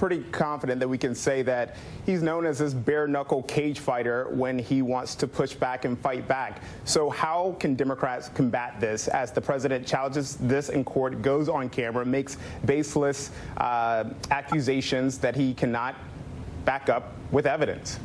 pretty confident that we can say that he's known as this bare-knuckle cage fighter when he wants to push back and fight back. So how can Democrats combat this as the president challenges this in court, goes on camera, makes baseless accusations that he cannot back up with evidence?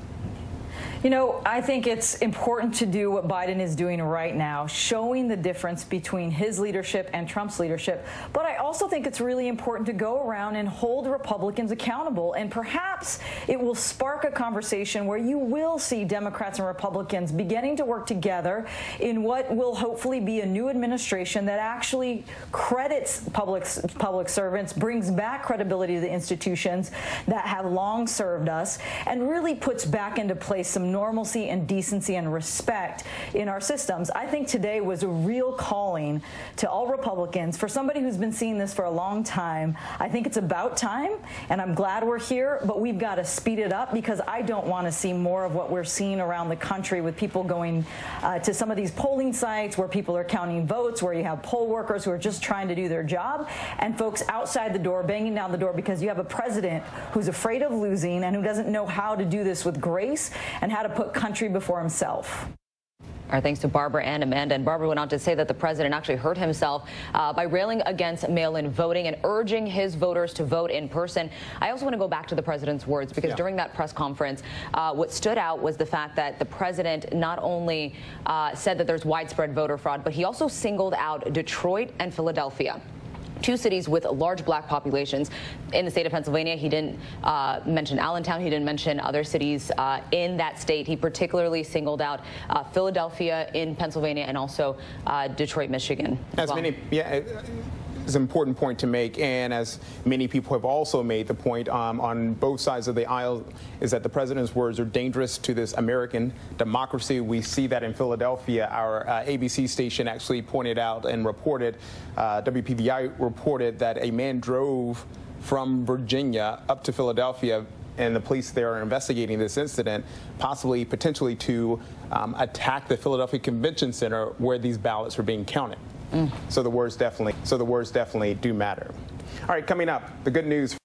You know, I think it's important to do what Biden is doing right now, showing the difference between his leadership and Trump's leadership. But I also think it's really important to go around and hold Republicans accountable. And perhaps it will spark a conversation where you will see Democrats and Republicans beginning to work together in what will hopefully be a new administration that actually credits public servants, brings back credibility to the institutions that have long served us, and really puts back into place some normalcy and decency and respect in our systems. I think today was a real calling to all Republicans. For somebody who's been seeing this for a long time, I think it's about time, and I'm glad we're here, but we've got to speed it up because I don't want to see more of what we're seeing around the country with people going to some of these polling sites where people are counting votes, where you have poll workers who are just trying to do their job, and folks outside the door, banging down the door because you have a president who's afraid of losing and who doesn't know how to do this with grace and how to put country before himself. Our thanks to Barbara and Amanda. And Barbara went on to say that the president actually hurt himself by railing against mail-in voting and urging his voters to vote in person. I also want to go back to the president's words because during that press conference, what stood out was the fact that the president not only said that there's widespread voter fraud, but he also singled out Detroit and Philadelphia, two cities with large black populations in the state of Pennsylvania. He didn't mention Allentown. He didn't mention other cities in that state. He particularly singled out Philadelphia in Pennsylvania and also Detroit, Michigan. It's an important point to make, and as many people have also made the point on both sides of the aisle, is that the president's words are dangerous to this American democracy. We see that in Philadelphia. Our ABC station actually pointed out and reported, WPVI reported that a man drove from Virginia up to Philadelphia, and the police there are investigating this incident, potentially to attack the Philadelphia Convention Center where these ballots are being counted. So the words definitely do matter. All right, coming up, the good news.